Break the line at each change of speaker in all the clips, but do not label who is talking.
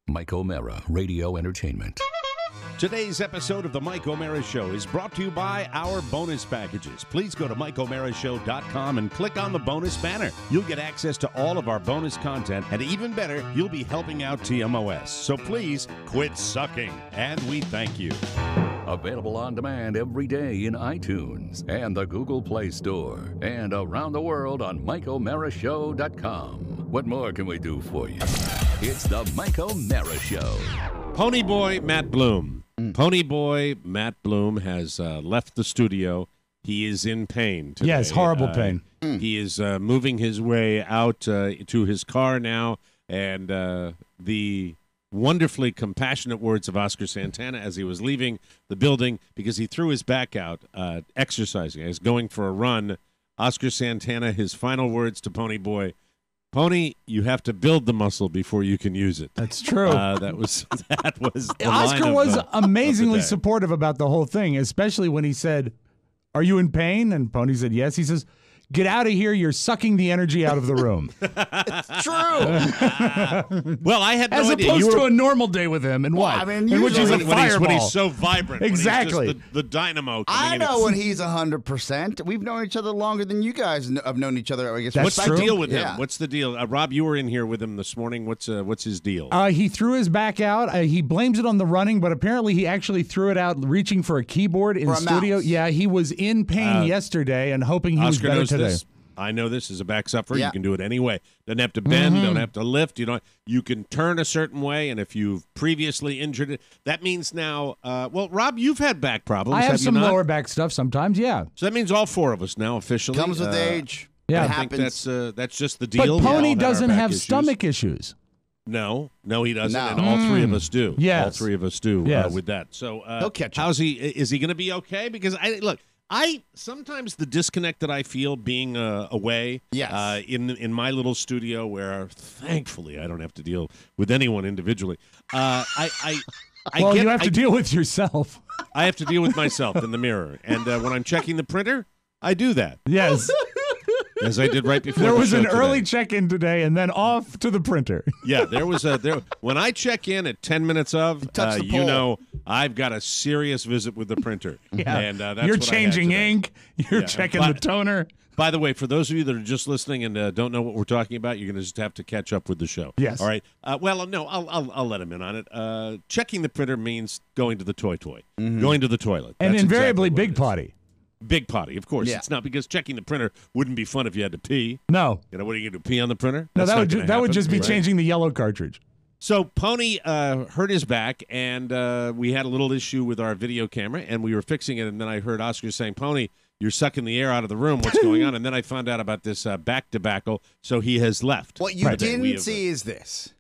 Mike O'Mara, Radio Entertainment.
Today's episode of the Mike O'Mara Show is brought to you by our bonus packages. Please go to MikeO'MaraShow.com and click on the bonus banner. You'll get access to all of our bonus content, and even better, you'll be helping out TMOS. So please quit sucking, and we thank you.
Available on demand every day in iTunes and the Google Play Store, and around the world on MikeO'MaraShow.com. What more can we do for you? It's the Mike O'Mara Show.
Pony Boy Matt Bloom. Pony Boy Matt Bloom has left the studio. He is in pain today.
Yes, horrible pain.
He is moving his way out to his car now, and the wonderfully compassionate words of Oscar Santana as he was leaving the building, because he threw his back out exercising. He was going for a run. Oscar Santana, his final words to Pony Boy: Pony, you have to build the muscle before you can use it.
That's true.
That was the
Oscar
line
was
of
amazingly
the day.
supportive about the whole thing, especially when he said, "Are you in pain?" And Pony said, "Yes." He says, "Get out of here. You're sucking the energy out of the room."
It's true.
Well, I had no
As
idea.
opposed to a normal day with him, and what?
I mean,
in which he's a
usually
fireball.
when he's so vibrant.
Exactly.
When he's just the dynamo.
I
coming
know
in.
when he's 100%. We've known each other longer than you guys have known each other. I guess.
That's
What's the
true.
deal with him?
Yeah.
What's the deal? Rob, you were in here with him this morning. What's his deal?
He threw his back out. He blames it on the running, but apparently he actually threw it out reaching for a keyboard in
For a
studio.
mouse.
Yeah, he was in pain yesterday and hoping he was
Oscar
better
knows
today.
this. I know this as a back sufferer.
Yeah.
You can do it anyway. Doesn't have to bend. Don't have to lift. You can turn a certain way, and if you've previously injured it, that means now. Well, Rob, you've had back problems.
I have
you
some
not?
lower back stuff sometimes, yeah.
So that means all four of us now officially.
Comes with age.
Yeah.
It
I think
happens.
that's just the
But
deal. We all
Pony
had our
doesn't
back
have
issues.
stomach issues.
No, he doesn't,
No.
and all three of us do.
Yes.
All three of us do
Yes.
with that. So
He'll catch up.
how's he? Is he going to be okay? Because I sometimes the disconnect that I feel being away,
Yes.
in my little studio where thankfully I don't have to deal with anyone individually.
Well, you have to deal with yourself.
I have to deal with myself in the mirror, and when I'm checking the printer, I do that
Yes.
as I did right before.
There
the
was
show
an
today.
early check-in today and then off to the printer.
Yeah, there was when I check in at 10 minutes of,
touch the
you
pole.
know, I've got a serious visit with the printer.
Yeah.
And that's
You're
what I had
changing
today.
ink. You're
Yeah.
checking
But-
the toner.
By the way, for those of you that are just listening and don't know what we're talking about, you're going to just have to catch up with the show.
Yes.
All right. Well, no, I'll let him in on it. Checking the printer means going to the going to the toilet.
And
That's
invariably
exactly what
big
it is.
potty.
Big potty, of course.
Yeah.
It's not because checking the printer wouldn't be fun if you had to pee.
No.
You know, what are you going to do, pee on the printer?
No,
That's
that
not
would
gonna
that would
happen,
just be
right?
changing the yellow cartridge.
So Pony hurt his back, and we had a little issue with our video camera, and we were fixing it, and then I heard Oscar saying, Pony, you're sucking the air out of the room. What's going on? And then I found out about this back debacle, so he has left.
What you
Right. We
didn't
have,
see is this: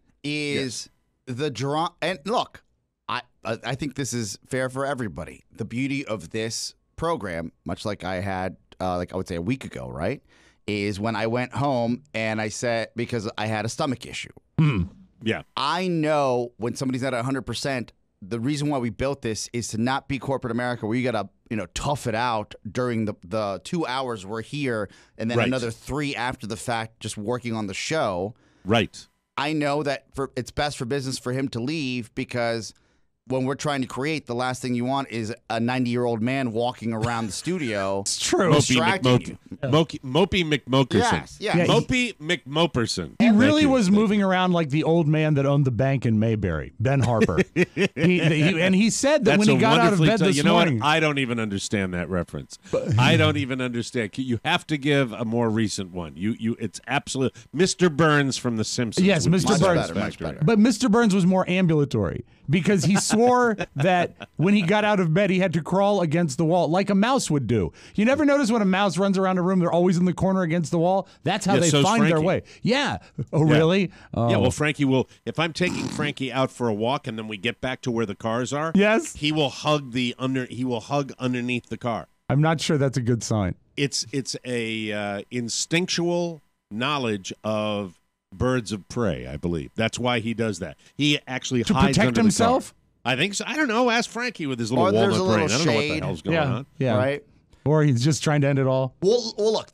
the draw. And look, I think this is fair for everybody. The beauty of this program, much like I had, like I would say a week ago, right, is when I went home and I said, because I had a stomach issue.
Yeah.
I know when somebody's not at 100%, the reason why we built this is to not be corporate America, where you got to, tough it out during the 2 hours we're here, and then
Right.
another 3 after the fact, just working on the show.
Right.
I know that it's best for business for him to leave, because when we're trying to create, the last thing you want is a 90-year-old man walking around the studio.
It's true.
Distracting you.
Mopey McMokerson.
Yes, yes.
Yeah,
Mopey McMoperson.
He
Thank
really
you.
was moving around like the old man that owned the bank in Mayberry, Ben Harper. And he said that
That's
when he
a
got out of
wonderfully
bed this
you know
morning.
what? I don't even understand that reference. I don't even understand. You have to give a more recent one. It's absolute Mr. Burns from The Simpsons.
Yes,
would be
Mr.
Much
Burns.
better, much better.
But Mr. Burns was more ambulatory because he swore that when he got out of bed, he had to crawl against the wall like a mouse would do. You never notice when a mouse runs around a room, they're always in the corner against the wall? That's how
Yeah,
they
so's
find their
Frankie.
way. Yeah. Oh,
Yeah.
really? Oh.
Yeah, well, Frankie will. If I'm taking Frankie out for a walk and then we get back to where the cars are,
Yes.
he will hug He will hug underneath the car.
I'm not sure that's a good sign.
It's a instinctual knowledge of birds of prey. I believe that's why he does that. He actually
To
hides
protect
under
himself?
The car. I think so. I don't know. Ask Frankie with his little
Or there's
walnut
a
brain.
little
I don't know what the
shade.
hell's going on.
Yeah.
Right?
Or he's just trying to end it all.
Well, look,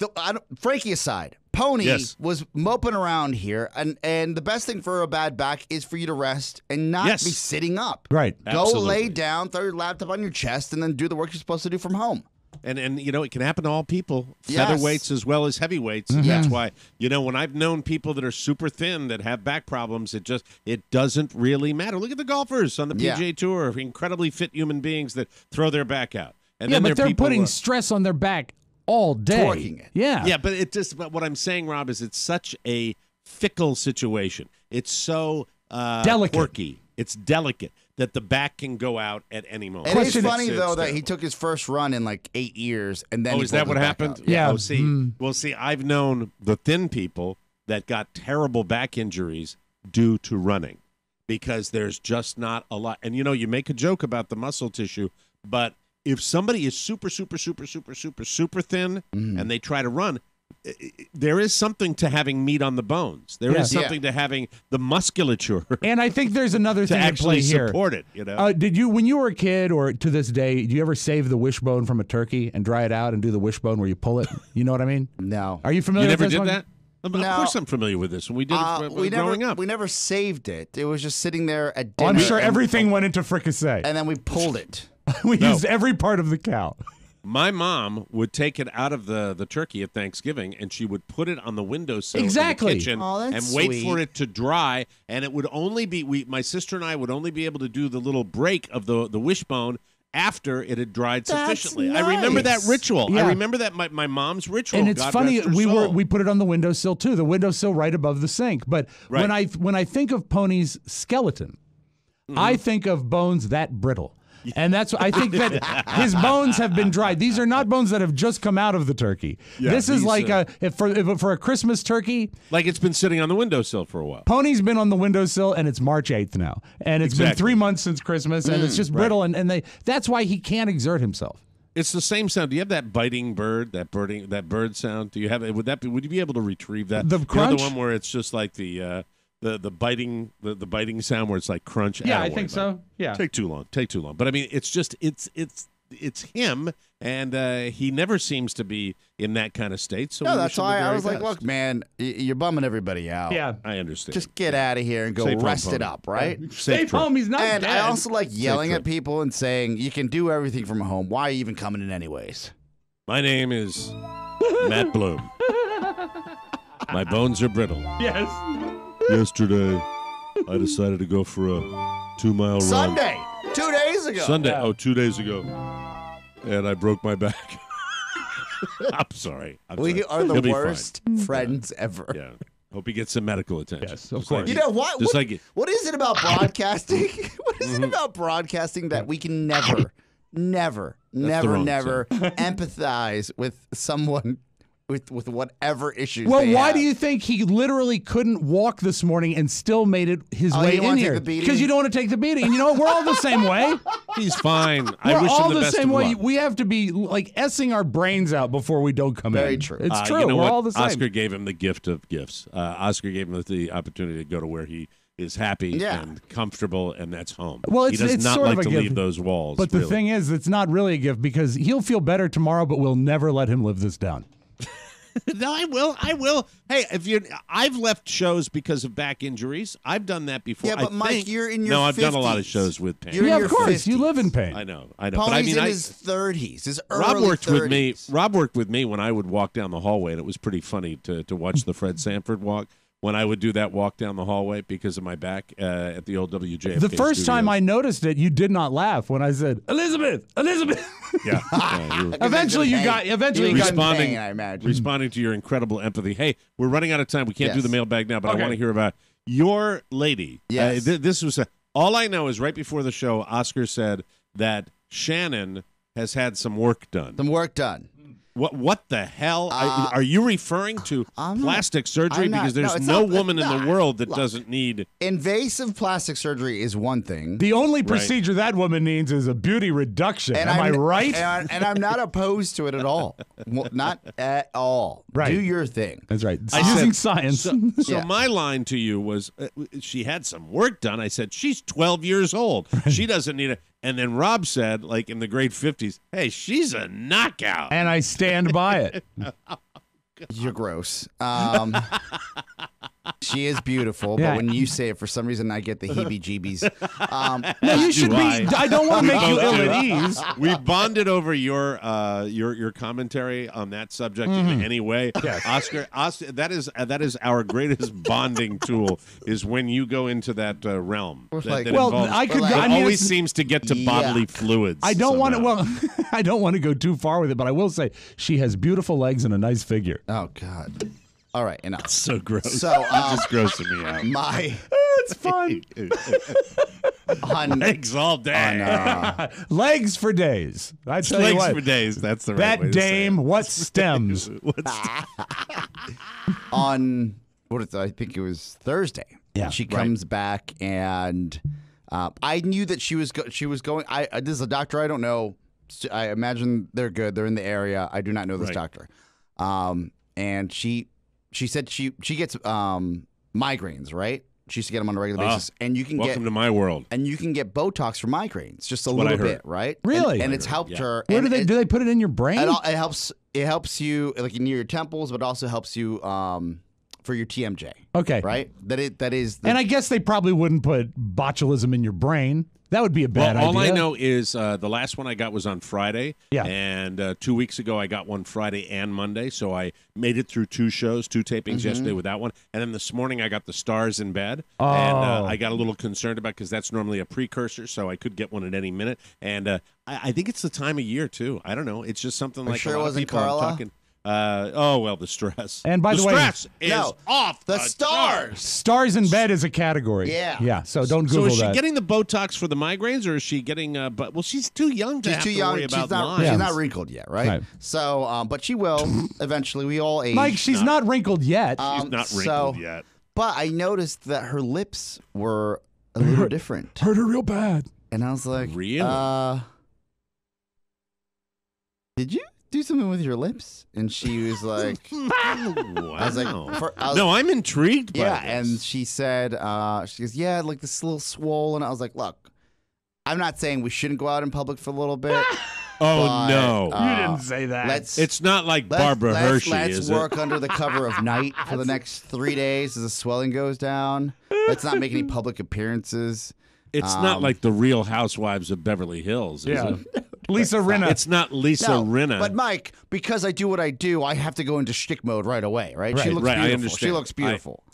Frankie aside, Pony
Yes.
was moping around here, and the best thing for a bad back is for you to rest and not
Yes.
be sitting up.
Right.
Go
Absolutely.
lay down, throw your laptop on your chest, and then do the work you're supposed to do from home.
And it can happen to all people,
Yes.
featherweights as well as heavyweights.
Mm-hmm.
That's why, when I've known people that are super thin that have back problems, it doesn't really matter. Look at the golfers on the PGA Tour, incredibly fit human beings that throw their back out. And then
but
there are
they're
people,
putting stress on their back all day.
Torquing it.
Yeah.
Yeah, but what I'm saying, Rob, is it's such a fickle situation. It's so
Delicate.
quirky. It's delicate that the back can go out at any moment.
It is
Question-
funny,
It's
though, that he
terrible.
took his first run in like 8 years, and then
Oh,
he
is that
pulled
what
his back
happened?
out.
Yeah.
Oh, see, I've known the thin people that got terrible back injuries due to running because there's just not a lot. And you make a joke about the muscle tissue, but if somebody is super, super, super, super, super, super thin and they try to run, there is something to having meat on the bones. There is
Yeah.
something to having the musculature
And I think there's another
to
thing at play
actually
here.
support it.
Did you, when you were a kid or to this day, do you ever save the wishbone from a turkey and dry it out and do the wishbone where you pull it? You know what I mean?
No.
Are you familiar
You never
with this
did
one?
that? Of
No.
course I'm familiar with this. When we did it growing up.
We never saved it. It was just sitting there at
Oh,
dinner.
I'm sure
and-
everything went into fricassee.
And then we pulled it.
We
No.
used every part of the cow.
My mom would take it out of the turkey at Thanksgiving, and she would put it on the windowsill
Exactly.
in the kitchen
Oh,
and
that's
wait
sweet.
for it to dry. And it would only be my sister and I would only be able to do the little break of the wishbone after it had dried
That's
sufficiently. I remember that
nice.
ritual.
Yeah.
I remember that my mom's ritual.
And it's
God
funny,
rest her
we
soul.
put it on the windowsill too, the windowsill right above the sink. But
Right.
when I think of Pony's skeleton,
Mm-hmm.
I think of bones that brittle. And that's I think that his bones have been dried. These are not bones that have just come out of the turkey.
Yeah,
this is
these,
like if for a Christmas turkey,
Like it's been sitting on the windowsill for a while.
Pony's been on the windowsill and it's March 8th now. And it's been
Exactly.
3 months since Christmas and it's just brittle and that's why he can't exert himself.
It's the same sound. Do you have that biting bird, that bird sound? Do you have it? Would you be able to retrieve that?
The crunch?
The one where it's just like the biting biting sound where it's like crunch.
Yeah, I
Attaboy,
think
bud.
so. Yeah.
Take too long. But I mean, it's just it's him, and he never seems to be in that kind of state. So
No,
we
that's
wish him the
why I
very
was like,
best.
look, man, you're bumming everybody out.
Yeah.
I understand.
Just get out of here and go
Safe home,
rest it
Pony.
up, right?
Stay
trip.
home, he's not
And
dead.
I also like yelling at
trip.
people and saying, you can do everything from home. Why are you even coming in anyways?
My name is Matt Bloom. My bones are brittle.
Yes.
Yesterday, I decided to go for a 2-mile run.
Sunday, 2 days ago.
Sunday. Oh, 2 days ago. And I broke my back. I'm sorry.
We are the
He'll be
worst friends ever.
fine. Yeah. Hope he gets some medical attention.
Yes, of
Just
course.
like
You
he-
know what?
Just
What,
like
what is it about broadcasting? What is
Mm-hmm.
it about broadcasting that we can never
the wrong
empathize with someone with whatever issues
Well,
they
why
have?
do you think he literally couldn't walk this morning and still made it his
Oh,
way
you wanna
in
take
here?
the beating?
Because you don't want to take the beating. And you know what? We're all the same way.
he's fine. I
We're
wish
all
him the
the
best
same
of
way.
luck.
We have to be like essing our brains out before we don't come in.
Very true.
It's true.
You know
We're
what?
all the same.
Oscar gave him the gift of gifts. Oscar gave him the opportunity to go to where he is happy
Yeah.
and comfortable, and that's home.
Well,
he does
it's
not
sort of
like
a
to
gift.
leave those walls.
But the
really.
thing is, it's not really a gift because he'll feel better tomorrow, but we'll never let him live this down.
No, I will. Hey, I've left shows because of back injuries. I've done that before.
Yeah, but
I
Mike,
think.
you're in your
No, I've done a lot of
50s.
shows with pain.
You're in
yeah,
your
of course.
50s.
You live in pain.
I know.
Paul's
But I mean,
in his 30s, his early
Rob worked
30s.
with me. Rob worked with me when I would walk down the hallway, and it was pretty funny to watch the Fred Sanford walk. When I would do that walk down the hallway because of my back at the old WJFK
The first time
studios.
I noticed it, you did not laugh when I said, Elizabeth.
yeah, you were
Eventually you got
Responding-
pain, I imagine.
responding to your incredible empathy. Hey, we're running out of time. We can't do
Yes.
the mailbag now, but
Okay.
I want to hear about your lady.
Yes.
This was all I know is right before the show, Oscar said that Shannon has had some work done.
Some work done.
What the hell? Are you referring to
I'm not-
plastic surgery?
I'm not-
Because
no,
there's
it's
no
not-
woman in
no,
the world that
look.
doesn't need.
Invasive plastic surgery is one thing.
The only
Right.
procedure that woman needs is a beauty reduction. Am I right?
And I'm not opposed to it at all. Well, not at all.
Right.
Do your thing.
That's right.
I
Using
said-
science.
So
Yeah.
my line to you was, she had some work done. I said, she's 12 years old. She doesn't need it. And then Rob said, like in the great 50s, hey, she's a knockout.
And I stand by it.
You're gross. She is beautiful,
Yeah.
but when you say it, for some reason, I get the heebie-jeebies.
No, you should be. I don't want to make you ill at ease.
We bonded over your commentary on that subject in any way.
Yes.
Oscar, that is our greatest bonding tool. Is when you go into that realm.
Like-
that
Well,
involves,
I could.
Like-
I
it
mean,
always
it's-
seems to get to bodily fluids.
I don't want to.
somehow.
Well, I don't want to go too far with it, but I will say she has beautiful legs and a nice figure.
Oh, God. All right, enough.
So gross.
So,
just grossing me out.
my
It's fun.
on
Legs all day.
Legs for days. I tell you
Legs
what.
for days. That's the right way
That
to say
dame,
it.
what stems?
on what is it? I think it was Thursday.
Yeah,
she comes back and I knew that she was going. This is a doctor I don't know. I imagine they're good. They're in the area. I do not know this
Right.
doctor. And she said she gets migraines, right? She used to get them on a regular basis, and you can
Welcome to my world.
get Botox for migraines, just a
what I
little
heard.
bit, right?
Really?
and it's helped
Yeah.
her.
Where
and
do they put it in your brain?
it helps you like near your temples, but also helps you for your TMJ.
Okay.
Right? That is.
And I guess they probably wouldn't put botulism in your brain. That would be a bad
Well, all
idea.
I know is the last one I got was on Friday.
Yeah.
And 2 weeks ago, I got one Friday and Monday. So I made it through 2 shows, 2 tapings yesterday with that one. And then this morning, I got the stars in bed.
Oh.
And I got a little concerned about because that's normally a precursor. So I could get one at any minute. And I think it's the time of year, too. I don't know. It's just something like
sure
a
it
lot
wasn't
of people I'm
Carla?
talking. The stress.
And by the way-
stress is
No,
off
the
charts.
stars.
Stars in bed is a category.
Yeah.
Yeah. So don't
So
Google
is she
that.
getting the Botox for the migraines, or is she getting? But well, she's too young to
She's
have
too
to
young.
worry
She's
about
not.
lines.
She's not wrinkled yet, right?
Right.
So, but she will eventually. We all age.
Mike, she's not wrinkled yet.
She's not wrinkled yet.
But I noticed that her lips were a little different,
Hurt her real bad.
and I was like,
Really?
Did you do something with your lips? And she was like,
Wow.
I was like,
no, I'm intrigued by
yeah.
this.
And she said, she goes, yeah, like this little swollen. I was like, look, I'm not saying we shouldn't go out in public for a little bit.
oh
but,
no,
You didn't say that.
it's not like Barbara Hershey,
let's
is
work
it?
under the cover of night for the next 3 days as the swelling goes down. Let's not make any public appearances.
It's not like the Real Housewives of Beverly Hills, is
Yeah.
it?
Lisa Rinna.
It's not Lisa
No,
Rinna.
but Mike, because I do what I do, I have to go into shtick mode right away, right? She
Right,
looks
right, I
beautiful.
understand.
She looks beautiful.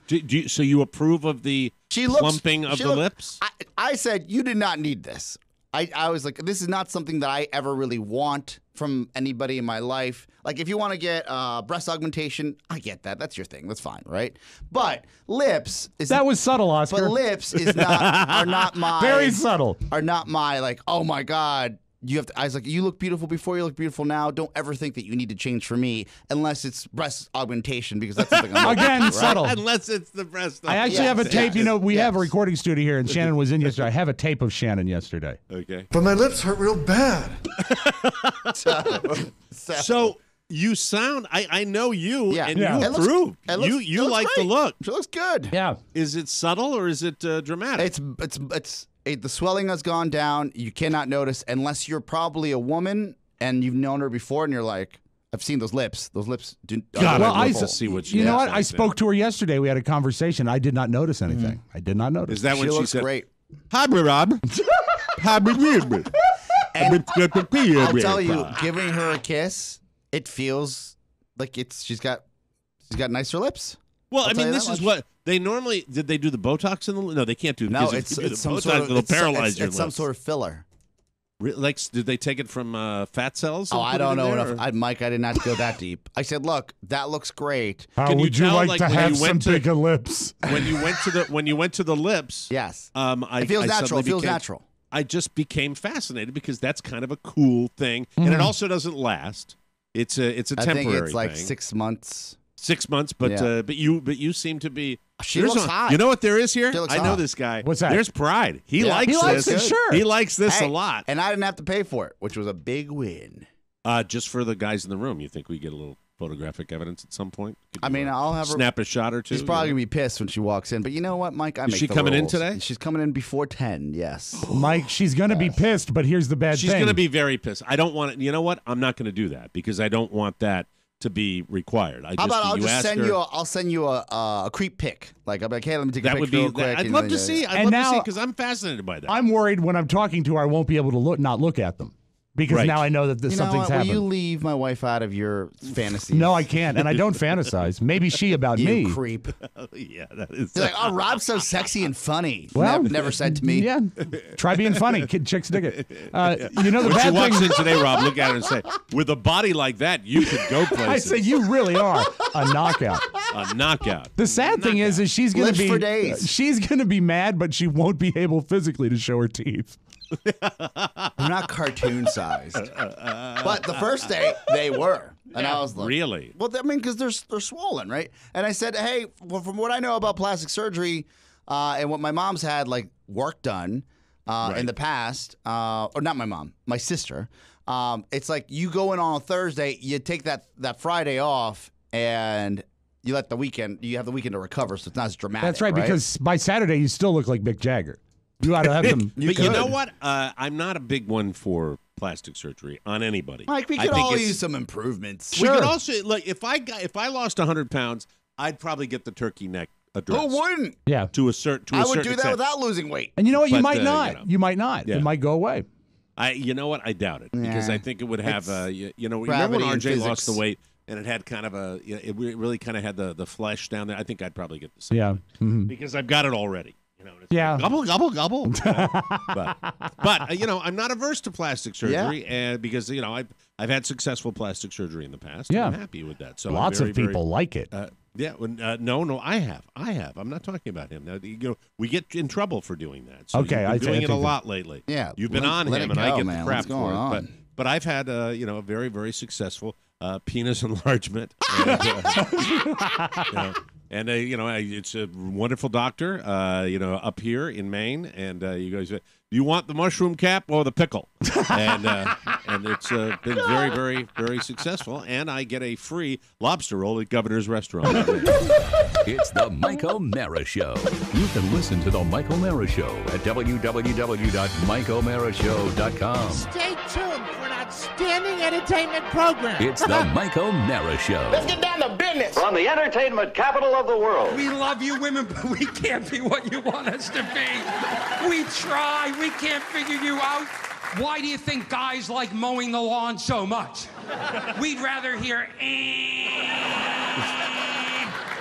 So you approve of the
She looks
plumping of
she
the
look-
lips?
I said you did not need this. I was like, this is not something that I ever really want from anybody in my life. Like, if you want to get breast augmentation, I get that. That's your thing. That's fine, right? But lips is
that was subtle, Oscar.
But lips is not are not my
Very subtle.
are not my like. Oh my God. You have to. I was like, you look beautiful before. You look beautiful now. Don't ever think that you need to change for me unless it's breast augmentation because that's something I'm
Again,
right?
subtle.
Unless it's the breast.
I actually
Yes,
have a tape.
yes,
You know, we have a
yes.
recording studio here, and Shannon was in yesterday. I have a tape of Shannon yesterday.
Okay.
But my lips hurt real bad.
So you sound. I know you,
Yeah.
and
Yeah.
you
It looks-
approve.
it looks-
you
it looks
like
great.
the look.
She looks good.
Yeah.
Is it subtle or is it dramatic?
The swelling has gone down. You cannot notice unless you're probably a woman and you've known her before, and you're like, I've seen those lips. Those lips do.
God,
Well,
I'd love
I-
to see what she
You know
looks
what? I
like
spoke to her yesterday. We had a conversation. I did not notice anything. I did not notice.
Is that
She
when she
looks
said,
great.
"Hi, Rob"? Hi, Rob.
I'll tell you, giving her a kiss, it feels like she's got nicer lips.
Well,
I'll
I
tell
mean,
you
this
that
is
much.
what they normally did. They do the Botox in the no, they can't do.
No,
because if
it's
you do the
some
Botox,
sort of
it'll paralyze your
it's some
lips.
sort of filler.
Like, did they take it from fat cells?
Oh,
and
I
put it
don't
in
know
there,
enough. Mike, I did not go that deep. I said, look, that looks great.
How
Can you
would you
tell,
like
like,
to
when
have
you
some
went to-
bigger lips?
when you went to the lips,
Yes.
it
It feels natural. It feels natural.
I just became fascinated because that's kind of a cool thing, and it also doesn't last. It's a
I
temporary
think it's like
thing.
6 months.
6 months, but
Yeah.
but you seem to be.
She
There's
looks
a-
hot.
You know what there is here?
She looks
I know
hot.
this guy.
What's that?
There's pride. He
Yeah.
likes
He likes
this.
it, sure.
He likes this
Hey,
a lot.
And I didn't have to pay for it, which was a big win.
Just for the guys in the room, you think we get a little photographic evidence at some point? Could
I
you,
mean, I'll have her.
snap a shot or two.
She's probably going to be pissed when she walks in. But you know what, Mike? I
Is
make
she
the
coming in
rules.
today?
She's coming in before 10, yes.
Mike, she's going to be pissed, but here's the bad
She's
thing.
going to be very pissed. I don't want it. You know what? I'm not going to do that because I don't want that to be required.
How about I'll send you a creep pic. Like I'll be like, hey, let me take a picture real quick.
I'd love to see. I'd love to see because I'm fascinated by that.
I'm worried when I'm talking to her, I won't be able to not look at them. Because now I know that something's happened.
Will you leave my wife out of your fantasies?
No, I can't, and I don't fantasize. Maybe she about
you
me.
Creep.
Yeah, that is.
You're like, oh, Rob's so sexy and funny.
Well,
never said to me.
Yeah, try being funny. Kid chicks dig it. You know the
when
bad
she walks
thing.
in today, Rob, look at her and say, "With a body like that, you could go places."
I say you really are a knockout.
A knockout.
The sad thing is she's going to be
for days.
She's going to be mad, but she won't be able physically to show her teeth.
They're not cartoon sized, but the first day they were, and I was like,
"Really?"
Well, I mean, because they're swollen, right? And I said, "Hey, well, from what I know about plastic surgery, and what my mom's had like work done in the past, or not my mom, my sister, it's like you go in on a Thursday, you take that Friday off, and you have the weekend to recover, so it's not as dramatic."
That's right, because by Saturday you still look like Mick Jagger. You ought to have them.
But you know what? I'm not a big one for plastic surgery on anybody.
Mike, we could all use some improvements.
We could also if I lost 100 pounds, I'd probably get the turkey neck addressed.
Who wouldn't?
Yeah.
To a certain
I would do
extent.
that without losing weight.
And you know what? You
But,
might not. You might not.
Yeah.
It might go away.
You know what? I doubt it because I think it would have. You remember when
gravity and
RJ lost
physics.
the weight and it had kind of it really kind of had the flesh down there. I think I'd probably get the same.
Yeah. Mm-hmm.
Because I've got it already. It's
Yeah.
like, gobble, gobble, gobble. but I'm not averse to plastic surgery, and because I've had successful plastic surgery in the past.
Yeah.
I'm happy with that. So
Lots
I'm
of people like it.
No, I have. I'm not talking about him. Now, we get in trouble for doing that. So
Okay,
you've been doing it a
think
lot lately.
Yeah,
you've been on
let
him,
it
and I
go,
get
man.
the crap
What's going
for it.
on?
But I've had a very, very successful penis enlargement. And, it's a wonderful doctor, up here in Maine. And you guys, do you want the mushroom cap or the pickle? And it's been very, very, very successful. And I get a free lobster roll at Governor's Restaurant.
It's the Mike O'Mara Show. You can listen to the Mike O'Mara Show at www.mikeomarashow.com.
Stay tuned for an outstanding entertainment program.
It's the Mike O'Mara Show.
Let's get down to business.
From the entertainment capital of the world.
We love you women, but we can't be what you want us to be. We try. We can't figure you out. Why do you think guys like mowing the lawn so much? We'd rather hear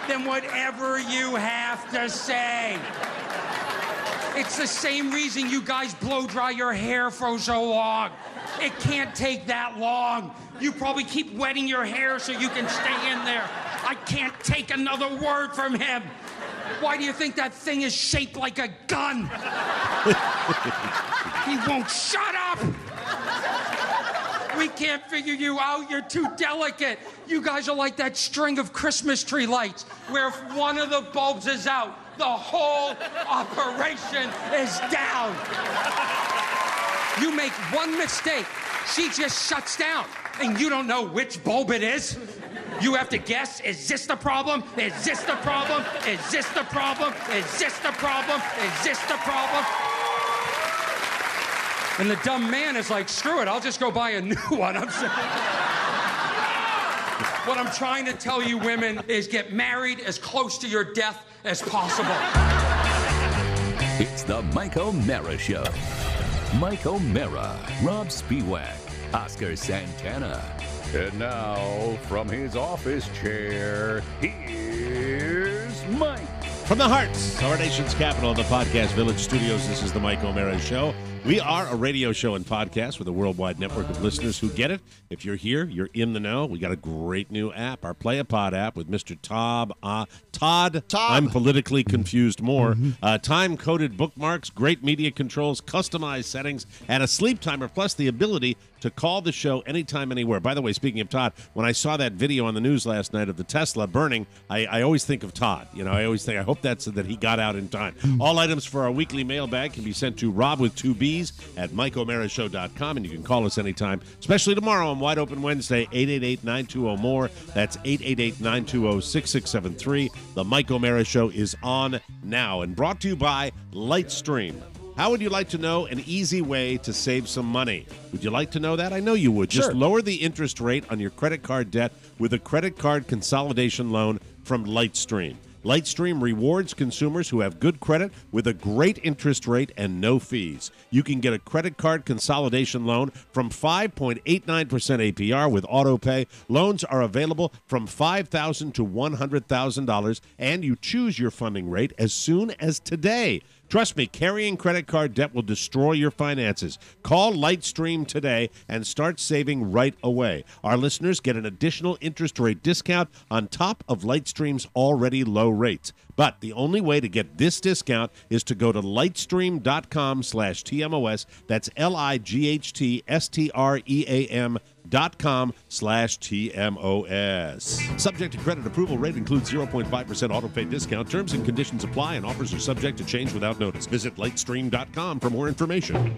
than whatever you have to say. It's the same reason you guys blow dry your hair for so long. It can't take that long. You probably keep wetting your hair so you can stay in there. I can't take another word from him. Why do you think that thing is shaped like a gun? He won't shut up. We can't figure you out. You're too delicate. You guys are like that string of Christmas tree lights where if one of the bulbs is out, the whole operation is down. You make one mistake, she just shuts down, and you don't know which bulb it is. You have to guess, is this the problem? Is this the problem? Is this the problem? Is this the problem? Is this the problem? And the dumb man is like, screw it, I'll just go buy a new one. What I'm trying to tell you women is get married as close to your death as possible.
It's the Mike O'Mara Show. Mike O'Mara, Rob Spiewak, Oscar Santana. And now, from his office chair, here's Mike.
From the hearts of our nation's capital in the Podcast Village Studios, this is the Mike O'Mara Show. We are a radio show and podcast with a worldwide network of listeners who get it. If you're here, you're in the know. We got a great new app, our Play-A-Pod app with Mr. Todd. I'm politically confused more. Time-coded bookmarks, great media controls, customized settings, and a sleep timer, plus the ability to call the show anytime, anywhere. By the way, speaking of Todd, when I saw that video on the news last night of the Tesla burning, I always think of Todd. I always think, I hope that he got out in time. All items for our weekly mailbag can be sent to Rob with 2 B's at MikeO'MaraShow.com, and you can call us anytime, especially tomorrow on Wide Open Wednesday, 888-920-MORE. That's 888-920-6673. The Mike O'Mara Show is on now and brought to you by Lightstream. How would you like to know an easy way to save some money? Would you like to know that? I know you would.
Sure.
Just lower the interest rate on your credit card debt with a credit card consolidation loan from Lightstream. Lightstream rewards consumers who have good credit with a great interest rate and no fees. You can get a credit card consolidation loan from 5.89% APR with AutoPay. Loans are available from $5,000 to $100,000, and you choose your funding rate as soon as today. Trust me, carrying credit card debt will destroy your finances. Call Lightstream today and start saving right away. Our listeners get an additional interest rate discount on top of Lightstream's already low rates. But the only way to get this discount is to go to lightstream.com/TMOS. That's lightstream.com/TMOS. Subject to credit approval. Rate includes 0.5% auto-pay discount. Terms and conditions apply, and offers are subject to change without notice. Visit lightstream.com for more information.